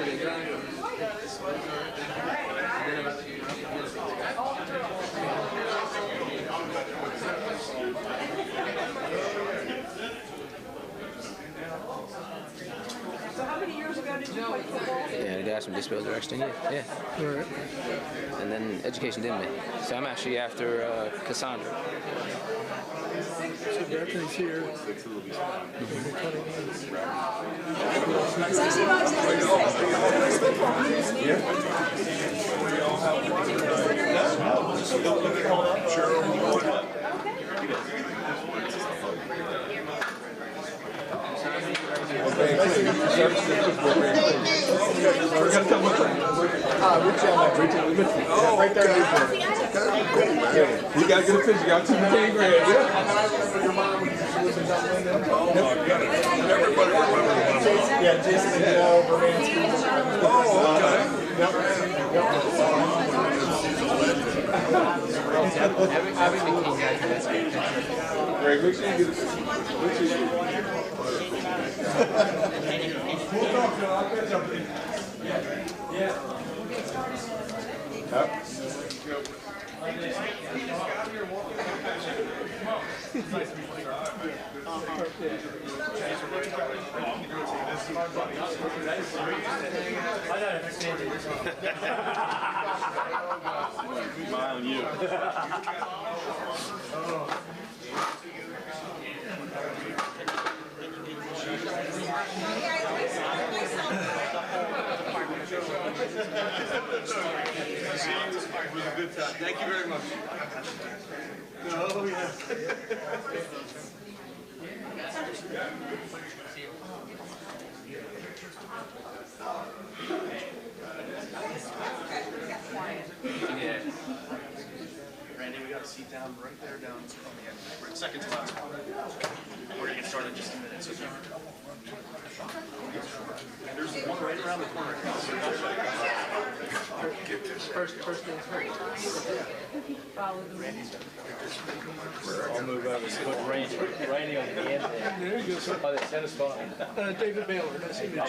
So how many years ago did you play football? Yeah, the guys from Disability Direction, yeah. Right. And then education didn't me. So I'm actually after Cassandra. So Bethany's here. Right there. You gotta get a picture. Y'all 2 grand. Yeah, Jason and Bermansky. Oh, okay. Greg, make sure you get We'll talk, Phil. I'll catch up with you. Yeah. Smile on you. It was a good time. Thank you very much. Oh, yeah. Yeah. Randy, we got a seat down right there down on the end. We're at second to last one. We're going to get started in just a minute. So there's one right around the corner. First things first. Follow the Randy. I'll move out and put Randy on the end there. There you go, sir. Oh, the tennis spot. David Baylor. Nice to meet you.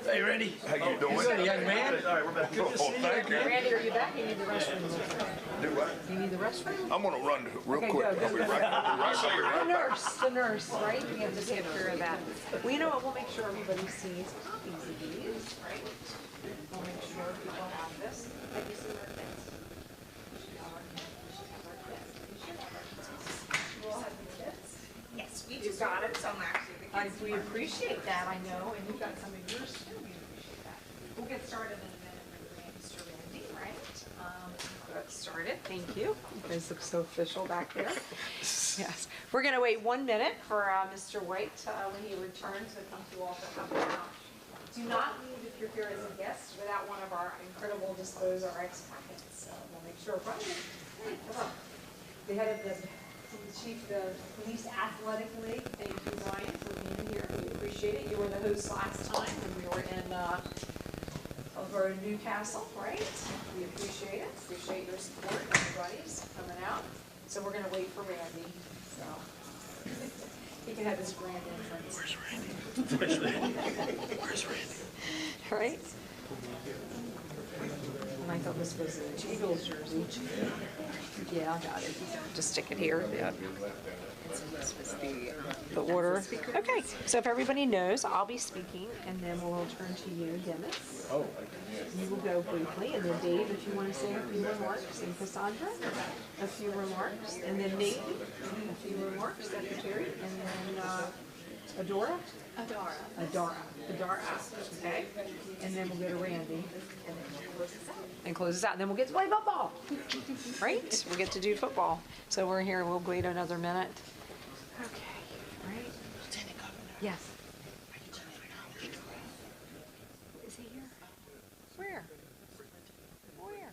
Hey, Randy. How you doing? Good, young man. All right, we're back. Oh, thank you. Randy, are you back? You need the restroom. Do what? You need the restroom? I'm going to run real Okay, quick. go, I'll be go, go. right The nurse, right? We have to take care of that. Well, you know what? We'll make sure everybody sees copies of these, right? We'll make sure people have this. Have you seen our kits? You all have the kits? Yes, we just got it, so I'm actually We appreciate that, I know, and you've got some of yours too. We appreciate that. We'll get started in a minute with Mr. Randy, right? Get started. Thank you. You guys look so official back there. Yes. We're going to wait 1 minute for Mr. White when he returns to come to all the company. Do not leave if you're here as a guest without one of our incredible Dispose RX packets. So we'll make sure. Hey, come on. The head of the chief of the police athletic league. Thank you, Ryan, for being here. We appreciate it. You were the host last time when we were in over in Newcastle, right? We appreciate it. Appreciate your support. Everybody's coming out. So we're going to wait for Randy. So he can have his grand entrance. Where's Randy? Where's Randy? Where's Randy? Right? And I thought this was an Eagles jersey. Yeah, I got it. Just stick it here. Yeah. The order. Okay, so if everybody knows, I'll be speaking, and then we'll turn to you, Dennis. Oh, You will go briefly, and then Dave, if you want to say a few remarks, and Cassandra, a few remarks, and then Nate, a few remarks, Secretary, and then Adora? Adara, okay? And then we'll go to Randy. And close this out, and then we'll get to play football. Right? We'll get to do football. So we're here, we'll wait another minute. Okay, right? Yes. Is he here? Where? Where?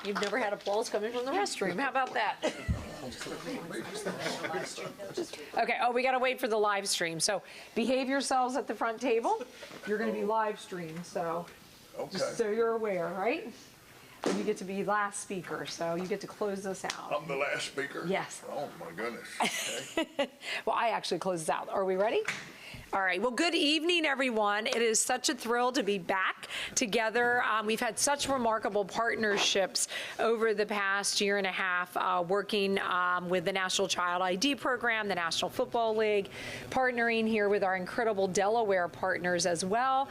You've never had applause coming from the restroom. How about that? Okay, oh, we gotta wait for the live stream. So behave yourselves at the front table. You're gonna be live streamed, so just so you're aware, right? And you get to be last speaker, so you get to close this out. I'm the last speaker? Yes. Oh, my goodness. Okay. Well, I actually closed this out. Are we ready? All right. Well, good evening, everyone. It is such a thrill to be back together. We've had such remarkable partnerships over the past year and a half, working with the National Child ID Program, the National Football League, partnering here with our incredible Delaware partners as well,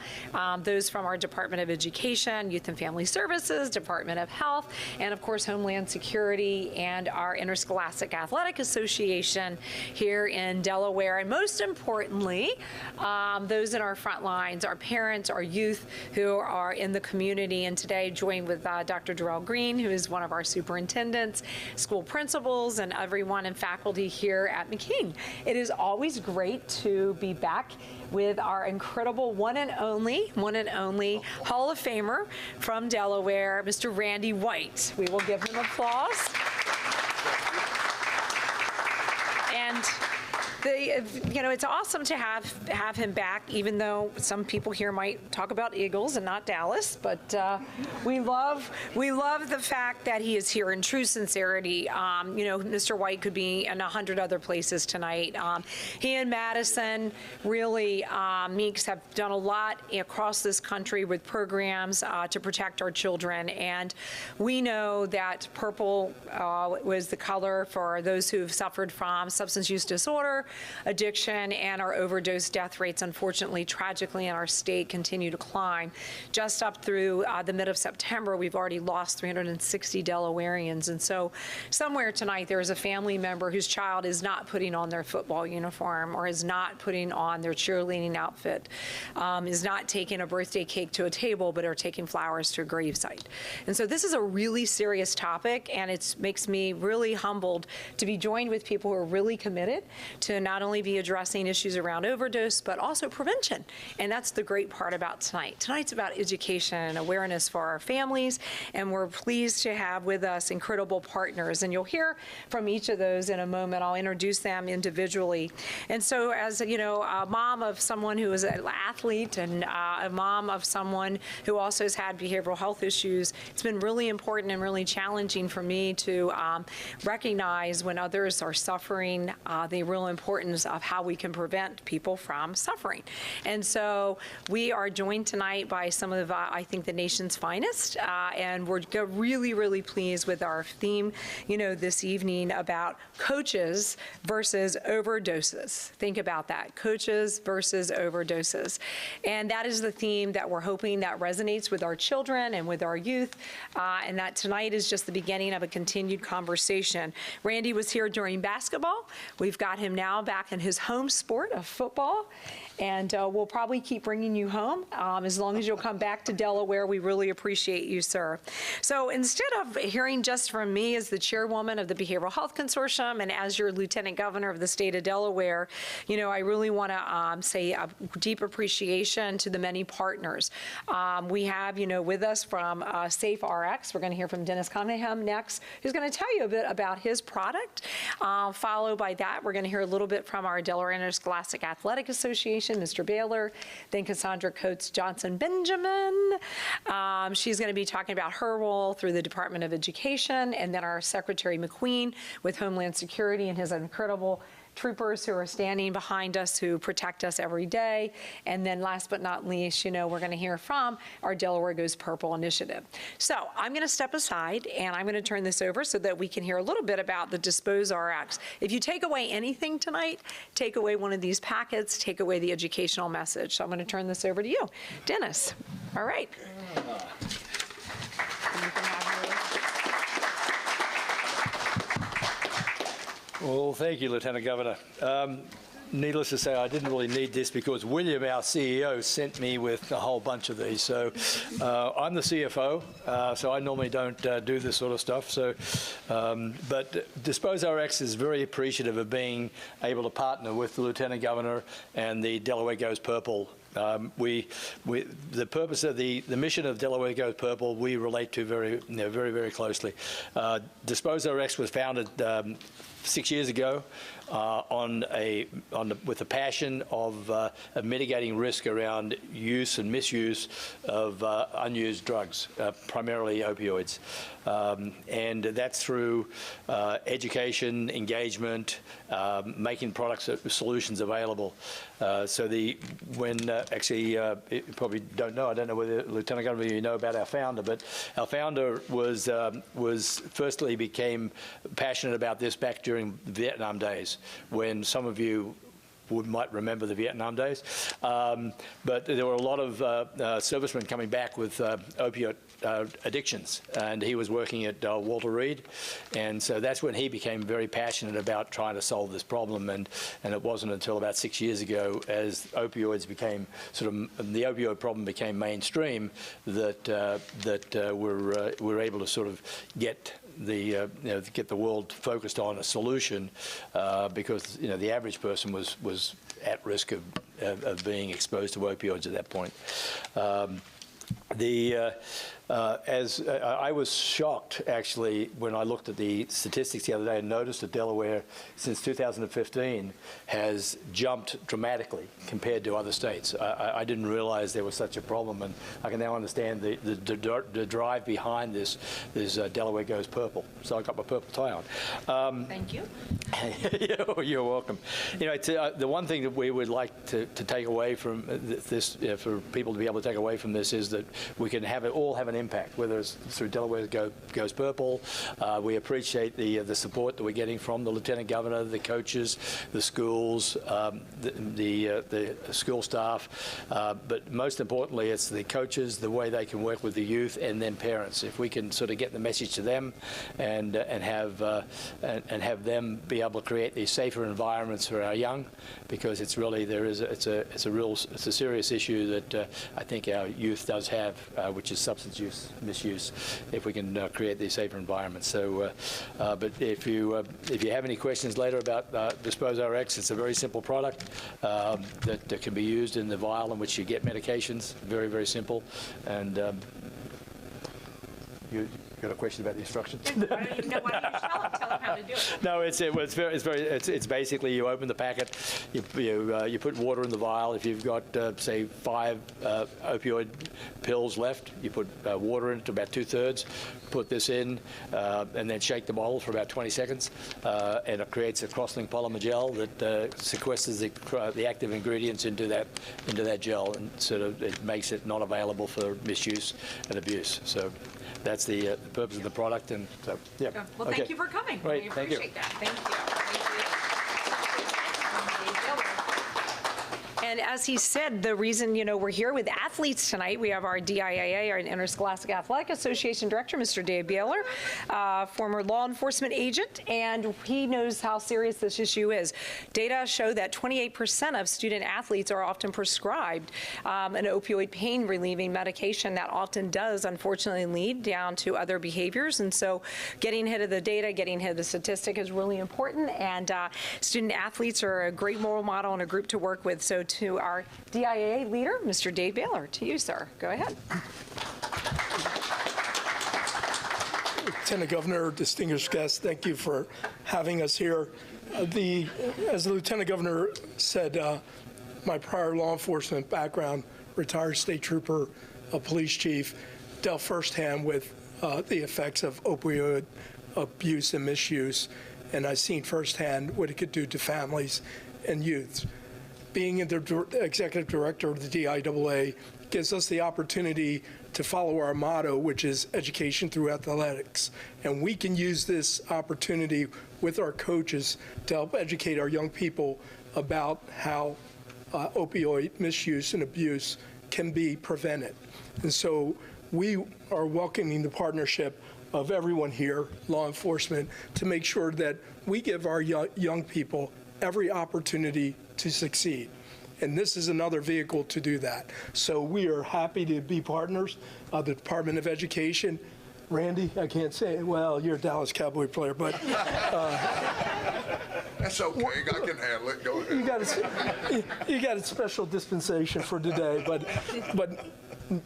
those from our Department of Education, Youth and Family Services, Department of Health, and of course Homeland Security and our Interscholastic Athletic Association here in Delaware. And most importantly, those in our front lines, our parents, our youth who are in the community. And today joined with Dr. Darrell Green, who is one of our superintendents, school principals, and everyone in faculty here at McKean. It is always great to be back with our incredible one and only Hall of Famer from Delaware, Mr. Randy White. We will give him applause. And it's awesome to have him back, even though some people here might talk about Eagles and not Dallas. But we love the fact that he is here in true sincerity. Mr. White could be in 100 other places tonight. He and Madison really, Meeks, have done a lot across this country with programs to protect our children. And we know that purple was the color for those who've suffered from substance use disorder, addiction, and our overdose death rates, unfortunately, tragically, in our state continue to climb. Just up through the mid of September, we've already lost 360 Delawareans. And so somewhere tonight, there is a family member whose child is not putting on their football uniform or is not putting on their cheerleading outfit, is not taking a birthday cake to a table, but are taking flowers to a gravesite. And so this is a really serious topic, and it makes me really humbled to be joined with people who are really committed to not only be addressing issues around overdose, but also prevention. And that's the great part about tonight. Tonight's about education and awareness for our families, and we're pleased to have with us incredible partners. And you'll hear from each of those in a moment. I'll introduce them individually. And so as, a mom of someone who is an athlete and a mom of someone who also has had behavioral health issues, it's been really important and really challenging for me to recognize when others are suffering the real importance of how we can prevent people from suffering. And so we are joined tonight by some of, I think, the nation's finest, and we're really, really pleased with our theme, this evening about coaches versus overdoses. Think about that, coaches versus overdoses. And that is the theme that we're hoping that resonates with our children and with our youth, and that tonight is just the beginning of a continued conversation. Randy was here during basketball. We've got him now back in his home sport of football, and we'll probably keep bringing you home as long as you'll come back to Delaware. We really appreciate you, sir. So instead of hearing just from me as the chairwoman of the Behavioral Health Consortium and as your Lieutenant Governor of the state of Delaware, I really want to say a deep appreciation to the many partners. We have, with us from Safe RX, we're going to hear from Dennis Cunningham next, who's going to tell you a bit about his product. Followed by that, we're going to hear a little bit from our Delaware Interscholastic Athletic Association, Mr. Baylor, then Cassandra Coates Johnson-Benjamin. She's going to be talking about her role through the Department of Education, and then our Secretary McQueen with Homeland Security and his incredible troopers who are standing behind us who protect us every day. And then last but not least, we're going to hear from our Delaware Goes Purple initiative. So I'm going to step aside and I'm going to turn this over so that we can hear a little bit about the Dispose RX. If you take away anything tonight, take away one of these packets, take away the educational message. So I'm going to turn this over to you. Dennis. All right. Well, thank you, Lieutenant Governor. Needless to say, I didn't really need this because William, our CEO, sent me with a whole bunch of these. So I'm the CFO, so I normally don't do this sort of stuff. So, but Dispose RX is very appreciative of being able to partner with the Lieutenant Governor and the Delaware Goes Purple The purpose of the mission of Delaware Goes Purple, we relate to very, very closely. DisposeRx was founded 6 years ago with the passion of mitigating risk around use and misuse of unused drugs, primarily opioids. And that's through education, engagement, making products, solutions available. You probably don't know, I don't know whether Lieutenant Governor you know about our founder, but our founder was firstly became passionate about this back during the Vietnam days, when some of you might remember the Vietnam days. But there were a lot of servicemen coming back with opioid addictions, and he was working at Walter Reed, and so that's when he became very passionate about trying to solve this problem. And it wasn't until about 6 years ago, as opioids became the opioid problem became mainstream, that we're able to sort of get the world focused on a solution, because the average person was at risk of being exposed to opioids at that point. I was shocked, actually, when I looked at the statistics the other day and noticed that Delaware, since 2015, has jumped dramatically compared to other states. I didn't realize there was such a problem, and I can now understand the drive behind this Delaware Goes Purple. So I got my purple tie on. Thank you. You're welcome. The one thing that we would like to take away from this, for people to be able to take away from this, is that we can all have an impact, whether it's through Delaware Goes Purple. We appreciate the support that we're getting from the Lieutenant Governor, the coaches, the schools, the school staff, but most importantly, it's the coaches, the way they can work with the youth, and then parents. If we can sort of get the message to them and have them be able to create these safer environments for our young, because it's really it's a serious issue that I think our youth does have, which is substance use, misuse, if we can create these safer environments. So, but if you have any questions later about DisposeRx, it's a very simple product that can be used in the vial in which you get medications. Very, very simple. And you got a question about the instructions? Why don't you tell them how to do it? No, it's basically you open the packet, you put water in the vial. If you've got say 5 opioid pills left, you put water in it to about 2/3. Put this in, and then shake the bottle for about 20 seconds, and it creates a cross-linked polymer gel that sequesters the active ingredients into that gel, and sort of it makes it not available for misuse and abuse. So that's the purpose of the product. And so, yeah. Well, thank you for coming. Great, We thank you. appreciate that. Thank you. And as he said, the reason, we're here with athletes tonight, we have our DIAA, our Interscholastic Athletic Association Director, Mr. Dave Baylor, former law enforcement agent, and he knows how serious this issue is. Data show that 28% of student athletes are often prescribed an opioid pain relieving medication that often does, unfortunately, lead down to other behaviors. And so getting ahead of the data, getting ahead of the statistic is really important. And student athletes are a great role model and a group to work with. So to our DIAA leader, Mr. Dave Baylor. To you, sir. Go ahead. Lieutenant Governor, distinguished guests, thank you for having us here. As the Lieutenant Governor said, my prior law enforcement background, retired state trooper, a police chief, dealt firsthand with the effects of opioid abuse and misuse, and I've seen firsthand what it could do to families and youths. Being the executive director of the DIAA gives us the opportunity to follow our motto, which is education through athletics. And we can use this opportunity with our coaches to help educate our young people about how opioid misuse and abuse can be prevented. And so we are welcoming the partnership of everyone here, law enforcement, to make sure that we give our young people every opportunity to succeed. And this is another vehicle to do that. So we are happy to be partners of the Department of Education. Randy, I can't say, well, you're a Dallas Cowboy player, but That's okay, I can handle it, go ahead. You got a special dispensation for today, but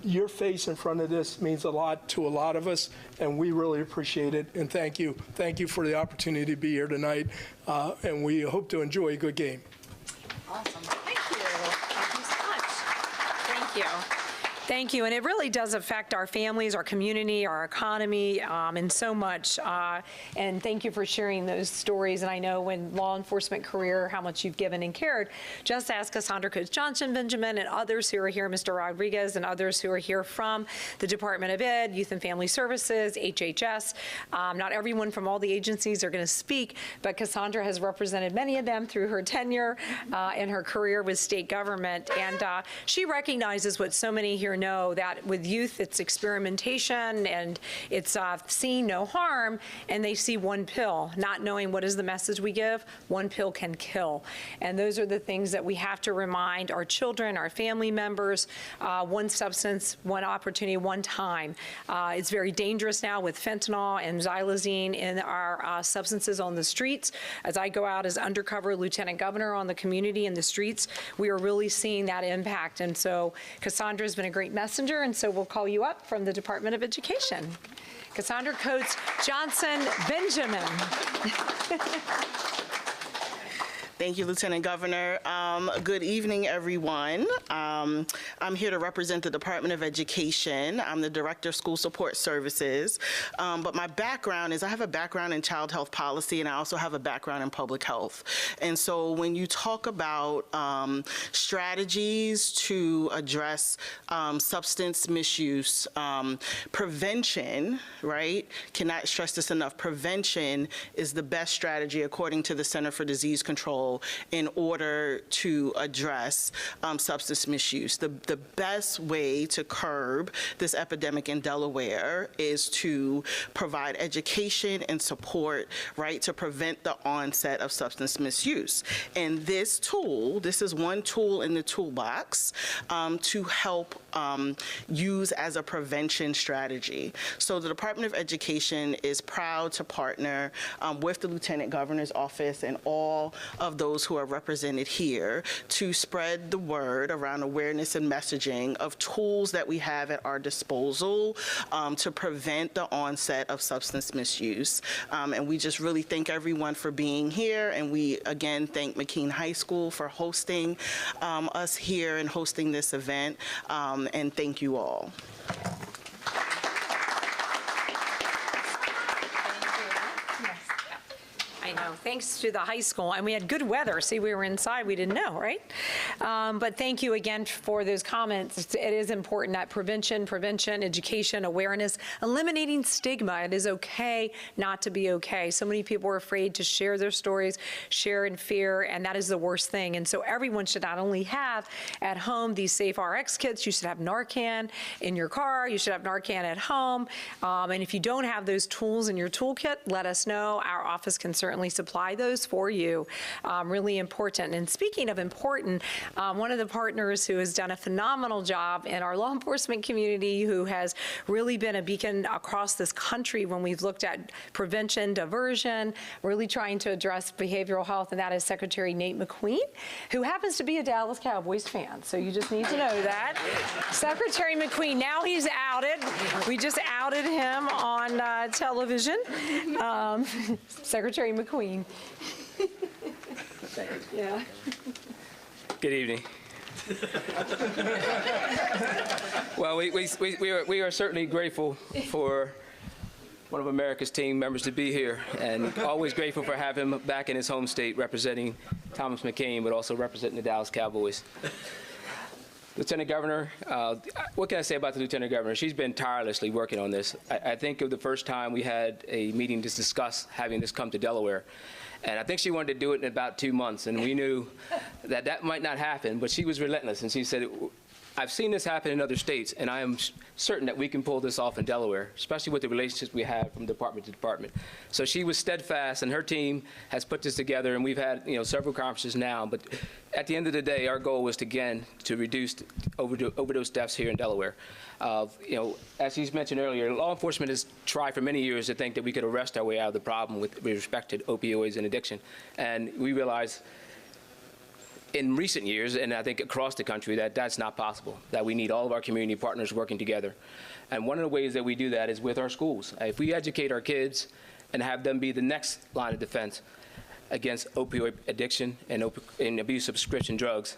your face in front of this means a lot to a lot of us, and we really appreciate it, and thank you. Thank you for the opportunity to be here tonight, and we hope to enjoy a good game. Awesome. Thank you. Thank you so much. Thank you. Thank you. And it really does affect our families, our community, our economy, and so much. And thank you for sharing those stories. And I know in law enforcement career, how much you've given and cared. Just ask Cassandra Coates Johnson, Benjamin, and others who are here, Mr. Rodriguez, and others who are here from the Department of Ed, Youth and Family Services, HHS. Not everyone from all the agencies are going to speak, but Cassandra has represented many of them through her tenure and her career with state government. And she recognizes what so many here know, that with youth, it's experimentation and it's seeing no harm, and they see one pill, not knowing what is the message we give. One pill can kill. And those are the things that we have to remind our children, our family members, one substance, one opportunity, one time. It's very dangerous now with fentanyl and xylazine in our substances on the streets. As I go out as undercover lieutenant governor on the community in the streets, we are really seeing that impact. And so Cassandra has been a great messenger, and so we'll call you up from the Department of Education. Cassandra Coates Johnson Benjamin. Thank you, Lieutenant Governor. Good evening, everyone. I'm here to represent the Department of Education. I'm the Director of School Support Services. But my background is I have a background in child health policy, and I also have a background in public health. And so when you talk about strategies to address substance misuse, prevention, right? Cannot stress this enough. Prevention is the best strategy according to the Center for Disease Control in order to address substance misuse. The best way to curb this epidemic in Delaware is to provide education and support, right, to prevent the onset of substance misuse. And this tool, this is one tool in the toolbox to help use as a prevention strategy. So the Department of Education is proud to partner with the Lieutenant Governor's Office and all of those who are represented here to spread the word around awareness and messaging of tools that we have at our disposal to prevent the onset of substance misuse. And we just really thank everyone for being here, and we again thank McKean High School for hosting us here and hosting this event, and thank you all. I know, thanks to the high school, and we had good weather. See, we were inside, we didn't know, right? But thank you again for those comments. It is important that prevention, education, awareness, eliminating stigma. It is okay not to be okay. So many people are afraid to share their stories, share in fear, and that is the worst thing. And so everyone should not only have at home these Safe RX kits, you should have Narcan in your car, you should have Narcan at home. And if you don't have those tools in your toolkit, let us know. Our office can certainly supply those for you. Really important. And speaking of important, one of the partners who has done a phenomenal job in our law enforcement community, who has really been a beacon across this country when we've looked at prevention, diversion, really trying to address behavioral health, and that is Secretary Nate McQueen, who happens to be a Dallas Cowboys fan. So you just need to know that. Secretary McQueen, now he's outed. We just outed him on television. Secretary McQueen. Yeah. Good evening. Well, we are certainly grateful for one of America's team members to be here, and always grateful for having him back in his home state representing Thomas McCain, but also representing the Dallas Cowboys. Lieutenant Governor, what can I say about the Lieutenant Governor? She's been tirelessly working on this. I think of the first time we had a meeting to discuss having this come to Delaware. And I think she wanted to do it in about 2 months, and we knew that that might not happen, but she was relentless, and she said, I've seen this happen in other states, and I am certain that we can pull this off in Delaware, especially with the relationships we have from department to department. So she was steadfast, and her team has put this together, and we've had several conferences now. But at the end of the day, our goal was to reduce overdose deaths here in Delaware. As he's mentioned earlier, law enforcement has tried for many years to think that we could arrest our way out of the problem with respect to opioids and addiction, and we realized in recent years, and I think across the country, that that's not possible, that we need all of our community partners working together. And one of the ways that we do that is with our schools. If we educate our kids and have them be the next line of defense against opioid addiction and abuse of prescription drugs,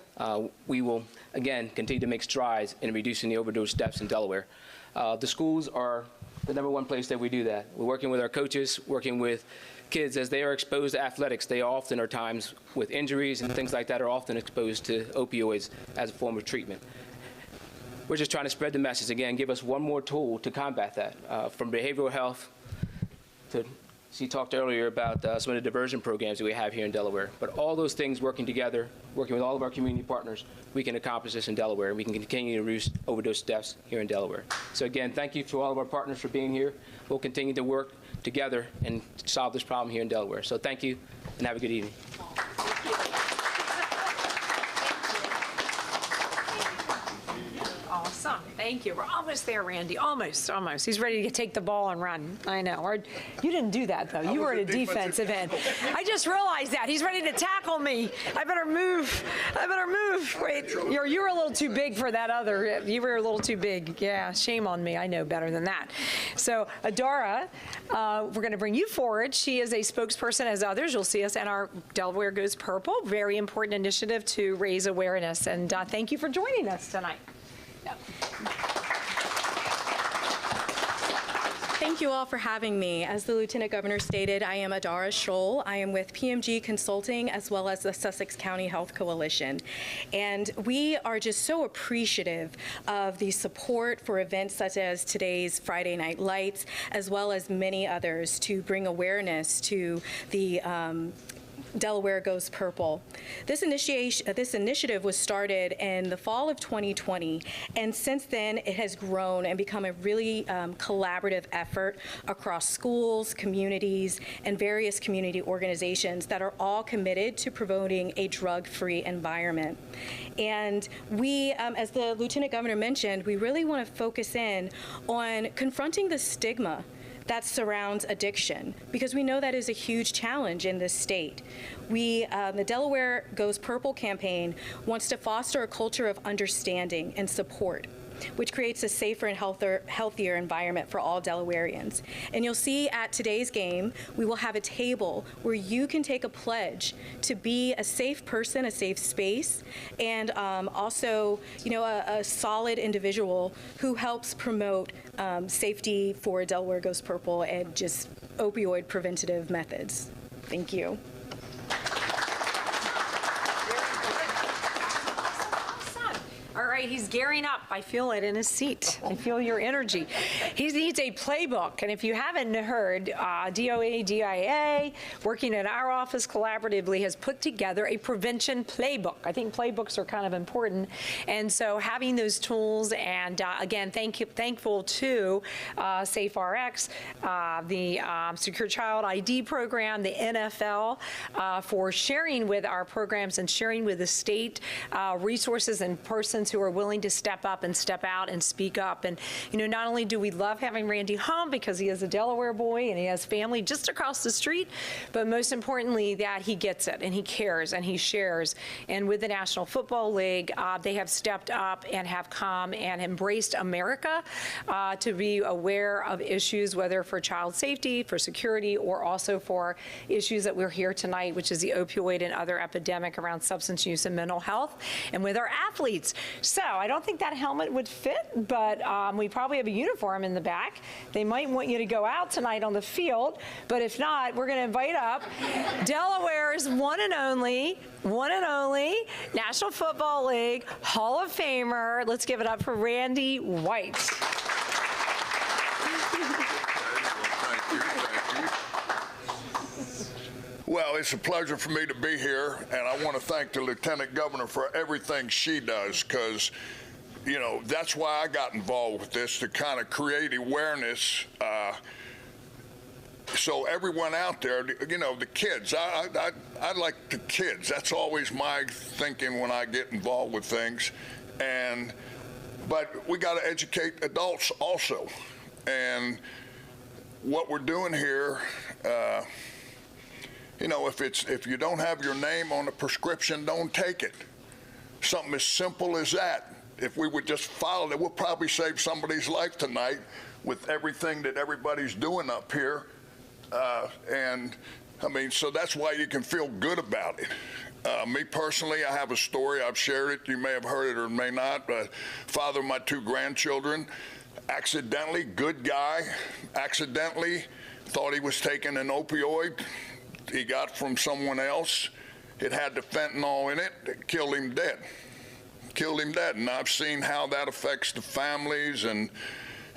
we will, again, continue to make strides in reducing the overdose deaths in Delaware. The schools are the #1 place that we do that. We're working with our coaches, working with kids as they are exposed to athletics. They often are times with injuries and things like that are often exposed to opioids as a form of treatment. We're just trying to spread the message, again, give us one more tool to combat that, from behavioral health to, she talked earlier about some of the diversion programs that we have here in Delaware. But all those things working together, working with all of our community partners, we can accomplish this in Delaware, and we can continue to reduce overdose deaths here in Delaware. So again, thank you to all of our partners for being here. We'll continue to work together and solve this problem here in Delaware. So thank you, and have a good evening. Awesome. Thank you. We're almost there, Randy. Almost. He's ready to take the ball and run. I know. You didn't do that, though. You were at a defensive end. I just realized that. He's ready to tackle me. I better move. Wait, you were a little too big for that other. You were a little too big. Yeah, shame on me. I know better than that. So, Adara, we're going to bring you forward. She is a spokesperson, as others. You'll see us in our Delaware Goes Purple. Very important initiative to raise awareness. And thank you for joining us tonight. Thank you all for having me. As the Lieutenant Governor stated, I am Adara Scholl. I am with PMG Consulting as well as the Sussex County Health Coalition. And we are just so appreciative of the support for events such as today's Friday Night Lights, as well as many others, to bring awareness to the Delaware Goes Purple. This initiative was started in the fall of 2020, and since then it has grown and become a really collaborative effort across schools, communities, and various community organizations that are all committed to promoting a drug-free environment. And we, as the Lieutenant Governor mentioned, we really want to focus in on confronting the stigma that surrounds addiction, because we know that is a huge challenge in this state. The Delaware Goes Purple campaign wants to foster a culture of understanding and support, which creates a safer and healthier environment for all Delawareans. And you'll see at today's game, we will have a table where you can take a pledge to be a safe person, a safe space, and also, a solid individual who helps promote safety for Delaware Goes Purple and just opioid preventative methods. Thank you. All right, he's gearing up. I feel it in his seat. I feel your energy. He needs a playbook, and if you haven't heard, DOA, DIA, working at our office collaboratively, has put together a prevention playbook. I think playbooks are kind of important, and so having those tools, and again, thankful to SafeRx, the Secure Child ID program, the NFL, for sharing with our programs and sharing with the state resources and persons who are willing to step up and step out and speak up. And, not only do we love having Randy home because he is a Delaware boy and he has family just across the street, but most importantly that he gets it and he cares and he shares. And with the National Football League, they have stepped up and have come and embraced America to be aware of issues, whether for child safety, for security, or also for issues that we're here tonight, which is the opioid and other epidemic around substance use and mental health, and with our athletes. So I don't think that helmet would fit, but we probably have a uniform in the back. They might want you to go out tonight on the field, but if not, we're going to invite up Delaware's one and only National Football League Hall of Famer. Let's give it up for Randy White. Well, it's a pleasure for me to be here, and I want to thank the Lieutenant Governor for everything she does, because you know, that's why I got involved with this, to kind of create awareness. So everyone out there, you know, the kids, I like the kids. That's always my thinking when I get involved with things. But we got to educate adults also. And what we're doing here, you know, if you don't have your name on a prescription, don't take it. Something as simple as that. If we would just follow it, we'll probably save somebody's life tonight with everything that everybody's doing up here. And I mean, so that's why you can feel good about it. Me personally, I have a story. I've shared it. You may have heard it or may not. Father of my 2 grandchildren, accidentally, good guy, accidentally thought he was taking an opioid he got from someone else. It had the fentanyl in it. It killed him dead. Killed him dead. And I've seen how that affects the families and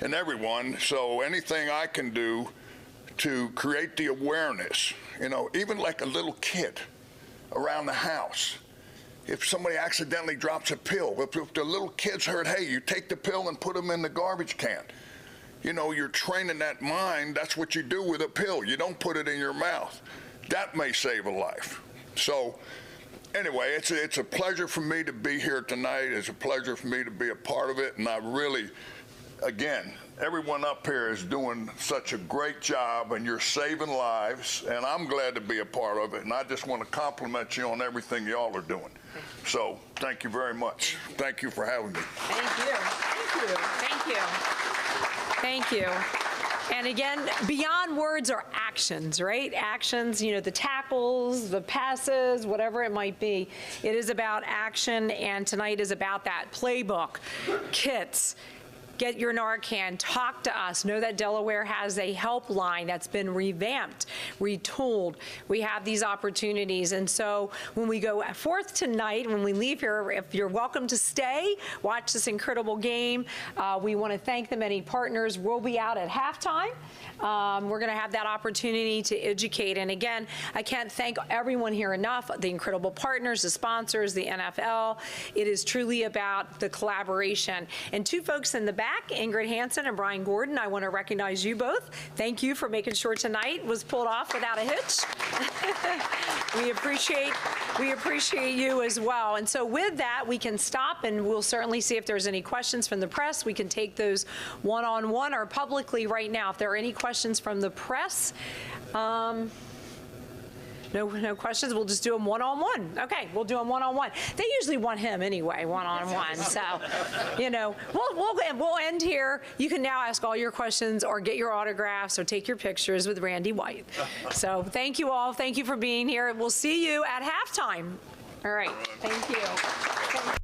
everyone. So anything I can do to create the awareness, you know, even like a little kid around the house. If somebody accidentally drops a pill, if the little kid's heard, hey, you take the pill and put them in the garbage can. You know, you're training that mind. That's what you do with a pill. You don't put it in your mouth. That may save a life. So anyway, it's a pleasure for me to be here tonight. It's a pleasure for me to be a part of it. And I really, again, everyone up here is doing such a great job, and you're saving lives, and I'm glad to be a part of it. And I just want to compliment you on everything y'all are doing. So thank you very much. Thank you for having me. Thank you. Thank you. Thank you. Thank you. And again, beyond words are actions, right? Actions, you know, the tackles, the passes, whatever it might be. It is about action, and tonight is about that. Playbook, kits. Get your Narcan, talk to us. Know that Delaware has a helpline that's been revamped, retooled. We have these opportunities. And so when we go forth tonight, when we leave here, if you're welcome to stay, watch this incredible game. We want to thank the many partners. We'll be out at halftime. We're going to have that opportunity to educate. And again, I can't thank everyone here enough, the incredible partners, the sponsors, the NFL. It is truly about the collaboration. And 2 folks in the back, Ingrid Hansen and Brian Gordon, I want to recognize you both. Thank you for making sure tonight was pulled off without a hitch. We appreciate you as well. And so with that, we can stop, and we'll certainly see if there's any questions from the press. We can take those one-on-one or publicly right now. If there are any questions from the press, no questions. We'll just do them one-on-one. Okay, we'll do them one-on-one. They usually want him anyway, one-on-one. So, you know, we'll end here. You can now ask all your questions or get your autographs or take your pictures with Randy White. So thank you all. Thank you for being here. We'll see you at halftime. All right. Thank you.